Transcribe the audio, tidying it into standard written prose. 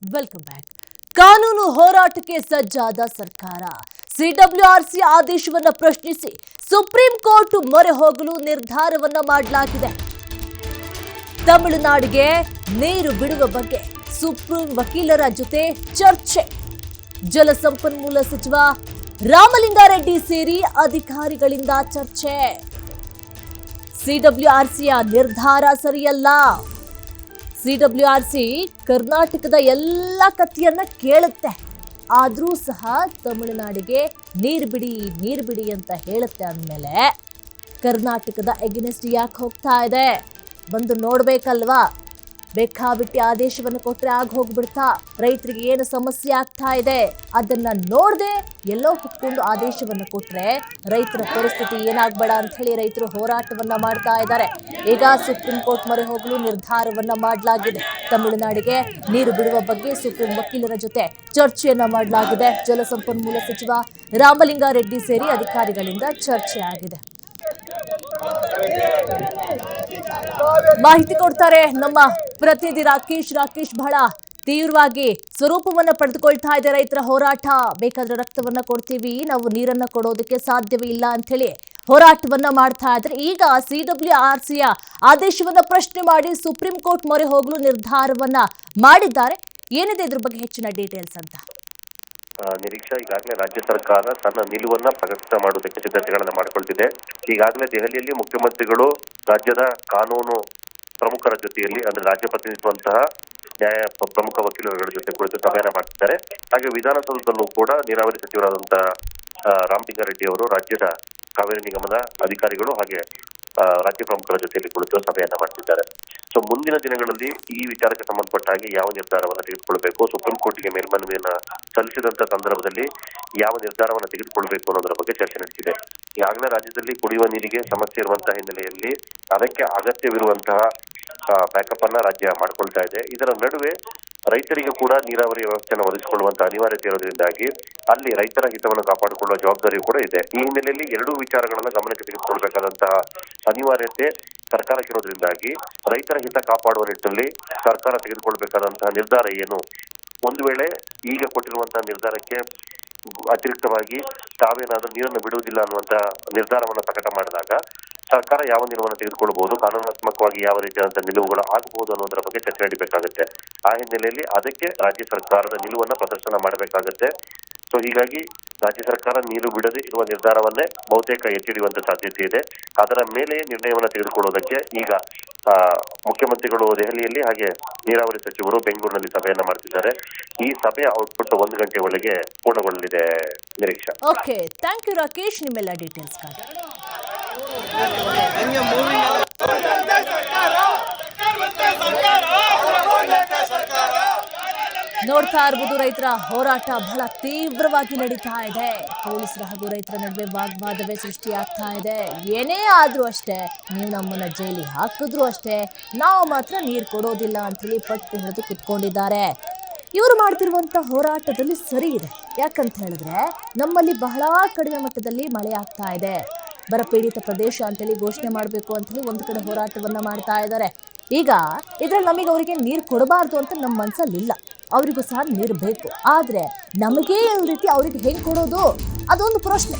Welcome back. ಕಾನೂನು ಹೋರಾಟಕ್ಕೆ ಸಜ್ಜಾದ ಸರ್ಕಾರ ಸಿಡಬ್ಲ್ಯೂಆರ್ಸಿ ಆದೇಶವನ್ನ ಪ್ರಶ್ನಿಸಿ ಸುಪ್ರೀಂ ಕೋರ್ಟ್ ಮೊರೆ ಹೋಗಲು ನಿರ್ಧಾರವನ್ನ ಮಾಡಲಾಗಿದೆ. ತಮಿಳುನಾಡಿಗೆ ನೀರು ಬಿಡುವ ಬಗ್ಗೆ ಸುಪ್ರೀಂ ವಕೀಲರ ಜೊತೆ ಚರ್ಚೆ. ಜಲಸಂಪನ್ಮೂಲ ಸಚಿವ ರಾಮಲಿಂಗಾರೆಡ್ಡಿ ಸೇರಿ ಅಧಿಕಾರಿಗಳಿಂದ ಚರ್ಚೆ. ಸಿಡಬ್ಲ್ಯೂಆರ್ಸಿಯ ನಿರ್ಧಾರ ಸರಿಯಲ್ಲ. ಸಿಡಬ್ಲ್ಯೂಆರ್ಸಿ ಕರ್ನಾಟಕದ ಎಲ್ಲ ಕಥೆಯನ್ನ ಕೇಳುತ್ತೆ, ಆದರೂ ಸಹ ತಮಿಳುನಾಡಿಗೆ ನೀರು ಬಿಡಿ ಅಂತ ಹೇಳುತ್ತೆ ಅಂದಮೇಲೆ ಕರ್ನಾಟಕದ ಎಗೇನೆಸ್ಟ್ ಯಾಕೆ ಹೋಗ್ತಾ ಇದೆ? ಬಂದು ನೋಡ್ಬೇಕಲ್ವಾ? ಬೇಕಾಬಿಟ್ಟಿ ಆದೇಶವನ್ನು ಕೊಟ್ಟರೆ ಆಗ ಹೋಗ್ಬಿಡ್ತಾ? ರೈತರಿಗೆ ಏನು ಸಮಸ್ಯೆ ಆಗ್ತಾ ಇದೆ ಅದನ್ನ ನೋಡದೆ ಎಲ್ಲೋ ಕುತ್ಕೊಂಡು ಆದೇಶವನ್ನು ಕೊಟ್ಟರೆ ರೈತರ ಪರಿಸ್ಥಿತಿ ಏನಾಗಬೇಡ ಅಂತ ಹೇಳಿ ರೈತರು ಹೋರಾಟವನ್ನ ಮಾಡ್ತಾ ಇದ್ದಾರೆ. ಈಗ ಸುಪ್ರೀಂ ಕೋರ್ಟ್ ಮೊರೆ ಹೋಗಲು ನಿರ್ಧಾರವನ್ನ ಮಾಡಲಾಗಿದೆ. ತಮಿಳುನಾಡಿಗೆ ನೀರು ಬಿಡುವ ಬಗ್ಗೆ ಸುಪ್ರೀಂ ವಕೀಲರ ಜೊತೆ ಚರ್ಚೆಯನ್ನ ಮಾಡಲಾಗಿದೆ. ಜಲಸಂಪನ್ಮೂಲ ಸಚಿವ ರಾಮಲಿಂಗಾರೆಡ್ಡಿ ಸೇರಿ ಅಧಿಕಾರಿಗಳಿಂದ ಚರ್ಚೆ ಆಗಿದೆ. ಮಾಹಿತಿ ಕೊಡ್ತಾರೆ ನಮ್ಮ ಪ್ರತಿನಿಧಿ ರಾಕೇಶ್. ಬಹಳ ತೀವ್ರವಾಗಿ ಸ್ವರೂಪವನ್ನ ಪಡೆದುಕೊಳ್ತಾ ಇದೆ ರೈತರ ಹೋರಾಟ. ಬೇಕಾದ್ರೆ ರಕ್ತವನ್ನ ಕೊಡ್ತೀವಿ, ನಾವು ನೀರನ್ನ ಕೊಡೋದಕ್ಕೆ ಸಾಧ್ಯವೇ ಇಲ್ಲ ಅಂತ ಹೇಳಿ ಹೋರಾಟವನ್ನ ಮಾಡ್ತಾ ಇದ್ರೆ, ಈಗ ಸಿಡಬ್ಲ್ಯೂಆರ್ಸಿಯ ಆದೇಶವನ್ನ ಪ್ರಶ್ನೆ ಮಾಡಿ ಸುಪ್ರೀಂ ಕೋರ್ಟ್ ಮೊರೆ ಹೋಗಲು ನಿರ್ಧಾರವನ್ನ ಮಾಡಿದ್ದಾರೆ. ಏನಿದೆ ಇದ್ರ ಬಗ್ಗೆ ಹೆಚ್ಚಿನ ಡೀಟೇಲ್ಸ್ ಅಂತ? ನಿರೀಕ್ಷಾ, ಈಗಾಗಲೇ ರಾಜ್ಯ ಸರ್ಕಾರ ತನ್ನ ನಿಲುವನ್ನ ಪ್ರಕಟ ಮಾಡುವುದಕ್ಕೆ ಸಿದ್ಧತೆಗಳನ್ನ ಮಾಡಿಕೊಳ್ತಿದೆ. ಈಗಾಗಲೇ ದೆಹಲಿಯಲ್ಲಿ ಮುಖ್ಯಮಂತ್ರಿಗಳು ರಾಜ್ಯದ ಕಾನೂನು ಪ್ರಮುಖರ ಜೊತೆಯಲ್ಲಿ, ಅಂದ್ರೆ ರಾಜ್ಯ ಪ್ರತಿನಿಧಿಸುವಂತಹ ನ್ಯಾಯ ಪ್ರಮುಖ ವಕೀಲರುಗಳ ಜೊತೆ ಕುಳಿತು ಸಭೆಯನ್ನ ಮಾಡ್ತಿದ್ದಾರೆ. ಹಾಗೆ ವಿಧಾನಸೌಧದಲ್ಲೂ ಕೂಡ ನೀರಾವರಿ ಸಚಿವರಾದಂತಹ ರಾಮಲಿಂಗಾರೆಡ್ಡಿ ಅವರು ರಾಜ್ಯದ ಕಾವೇರಿ ನಿಗಮದ ಅಧಿಕಾರಿಗಳು ಹಾಗೆ ರಾಜ್ಯ ಪ್ರಮುಖರ ಜೊತೆಯಲ್ಲಿ ಕುಳಿತು ಸಭೆಯನ್ನ ಮಾಡ್ತಿದ್ದಾರೆ. ಸೊ ಮುಂದಿನ ದಿನಗಳಲ್ಲಿ ಈ ವಿಚಾರಕ್ಕೆ ಸಂಬಂಧಪಟ್ಟ ಹಾಗೆ ಯಾವ ನಿರ್ಧಾರವನ್ನು ತೆಗೆದುಕೊಳ್ಬೇಕು, ಸುಪ್ರೀಂ ಕೋರ್ಟ್ಗೆ ಮೇಲ್ಮನವಿಯನ್ನ ಸಲ್ಲಿಸಿದಂತ ಸಂದರ್ಭದಲ್ಲಿ ಯಾವ ನಿರ್ಧಾರವನ್ನು ತೆಗೆದುಕೊಳ್ಬೇಕು ಅನ್ನೋದರ ಬಗ್ಗೆ ಚರ್ಚೆ ನಡೆಸಿದೆ. ಈಗಾಗಲೇ ರಾಜ್ಯದಲ್ಲಿ ಕುಡಿಯುವ ನೀರಿಗೆ ಸಮಸ್ಯೆ ಇರುವಂತಹ ಹಿನ್ನೆಲೆಯಲ್ಲಿ ಅದಕ್ಕೆ ಅಗತ್ಯವಿರುವಂತಹ ಬ್ಯಾಕಪ್ ಅನ್ನ ರಾಜ್ಯ ಮಾಡ್ಕೊಳ್ತಾ ಇದೆ. ಇದರ ನಡುವೆ ರೈತರಿಗೆ ಕೂಡ ನೀರಾವರಿ ವ್ಯವಸ್ಥೆಯನ್ನು ಒದಗಿಸಿಕೊಳ್ಳುವಂತಹ ಅನಿವಾರ್ಯತೆ ಇರೋದ್ರಿಂದಾಗಿ ಅಲ್ಲಿ ರೈತರ ಹಿತವನ್ನು ಕಾಪಾಡಿಕೊಳ್ಳುವ ಜವಾಬ್ದಾರಿಯೂ ಕೂಡ ಇದೆ. ಈ ಹಿನ್ನೆಲೆಯಲ್ಲಿ ಎರಡೂ ವಿಚಾರಗಳನ್ನ ಗಮನಕ್ಕೆ ತೆಗೆದುಕೊಳ್ಬೇಕಾದಂತಹ ಅನಿವಾರ್ಯತೆ ಸರ್ಕಾರಕ್ಕಿರೋದ್ರಿಂದಾಗಿ ರೈತರ ಹಿತ ಕಾಪಾಡುವ ನಿಟ್ಟಿನಲ್ಲಿ ಸರ್ಕಾರ ತೆಗೆದುಕೊಳ್ಬೇಕಾದಂತಹ ನಿರ್ಧಾರ ಏನು? ಒಂದು ವೇಳೆ ಈಗ ಕೊಟ್ಟಿರುವಂತಹ ನಿರ್ಧಾರಕ್ಕೆ ಅತಿರಿಕ್ತವಾಗಿ ತಾವೇನಾದ್ರೂ ನೀರನ್ನು ಬಿಡುವುದಿಲ್ಲ ಅನ್ನುವಂತಹ ನಿರ್ಧಾರವನ್ನು ಪ್ರಕಟ ಮಾಡಿದಾಗ ಸರ್ಕಾರ ಯಾವ ನಿಲುವನ್ನು ತೆಗೆದುಕೊಳ್ಳಬಹುದು, ಕಾನೂನಾತ್ಮಕವಾಗಿ ಯಾವ ರೀತಿಯಾದಂತಹ ನಿಲುವುಗಳು ಆಗಬಹುದು ಅನ್ನೋದರ ಬಗ್ಗೆ ಚರ್ಚೆ ನಡೀಬೇಕಾಗುತ್ತೆ. ಆ ಹಿನ್ನೆಲೆಯಲ್ಲಿ ಅದಕ್ಕೆ ರಾಜ್ಯ ಸರ್ಕಾರದ ನಿಲುವನ್ನ ಪ್ರದರ್ಶನ ಮಾಡಬೇಕಾಗುತ್ತೆ. ಸೊ ಹೀಗಾಗಿ ರಾಜ್ಯ ಸರ್ಕಾರ ನೀರು ಬಿಡದೆ ಇರುವ ನಿರ್ಧಾರವನ್ನೇ ಬಹುತೇಕ ಎತ್ತಿಡಿಯುವಂತ ಸಾಧ್ಯತೆ ಇದೆ. ಅದರ ಮೇಲೆ ನಿರ್ಣಯವನ್ನು ತೆಗೆದುಕೊಳ್ಳುವುದಕ್ಕೆ ಈಗ ಮುಖ್ಯಮಂತ್ರಿಗಳು ದೆಹಲಿಯಲ್ಲಿ ಹಾಗೆ ನೀರಾವರಿ ಸಚಿವರು ಬೆಂಗಳೂರಿನಲ್ಲಿ ಸಭೆಯನ್ನ ಮಾಡ್ತಿದ್ದಾರೆ. ಈ ಸಭೆಯ ಔಟ್ಪುಟ್ 1 ಗಂಟೆ ಒಳಗೆ ಪೂರ್ಣಗೊಳ್ಳಲಿದೆ. Nireeksha. Okay, thank you Rakesh, ನಿಮ್ಮೆಲ್ಲ ಡೀಟೇಲ್ಸ್. ನೋಡ್ತಾ ಇರ್ಬೋದು, ರೈತರ ಹೋರಾಟ ಬಹಳ ತೀವ್ರವಾಗಿ ನಡೀತಾ ಇದೆ. ಪೊಲೀಸರು ಹಾಗೂ ರೈತರ ನಡುವೆ ವಾಗ್ವಾದವೇ ಸೃಷ್ಟಿಯಾಗ್ತಾ ಇದೆ. ಏನೇ ಆದ್ರೂ ಅಷ್ಟೇ, ನೀವು ನಮ್ಮನ್ನ ಜೈಲಿಗೆ ಹಾಕಿದ್ರು ಅಷ್ಟೇ, ನಾವು ಮಾತ್ರ ನೀರು ಕೊಡೋದಿಲ್ಲ ಅಂತೇಳಿ ಪಟ್ಟು ಹಿಡಿದು ಕುತ್ಕೊಂಡಿದ್ದಾರೆ. ಇವರು ಮಾಡ್ತಿರುವಂತ ಹೋರಾಟದಲ್ಲಿ ಸರಿ ಇದೆ. ಯಾಕಂತ ಹೇಳಿದ್ರೆ ನಮ್ಮಲ್ಲಿ ಬಹಳ ಕಡಿಮೆ ಮಟ್ಟದಲ್ಲಿ ಮಳೆ ಆಗ್ತಾ ಇದೆ, ಬರಪೀಡಿತ ಪ್ರದೇಶ ಅಂತೇಳಿ ಘೋಷಣೆ ಮಾಡಬೇಕು ಅಂತೇಳಿ ಒಂದು ಕಡೆ ಹೋರಾಟವನ್ನ ಮಾಡ್ತಾ ಇದ್ದಾರೆ. ಈಗ ಇದ್ರಲ್ಲಿ ನಮಗೆ ಅವರಿಗೆ ನೀರು ಕೊಡಬಾರ್ದು ಅಂತ ನಮ್ಮ ಮನಸ್ಸಲ್ಲಿಲ್ಲ, ಅವರಿಗೂ ಸಹ ನೀರು ಬೇಕು. ಆದ್ರೆ ನಮಗೇ ಈ ರೀತಿ ಅವ್ರಿಗೆ ಹೆಂಗ್ ಕೊಡೋದು, ಅದೊಂದು ಪ್ರಶ್ನೆ.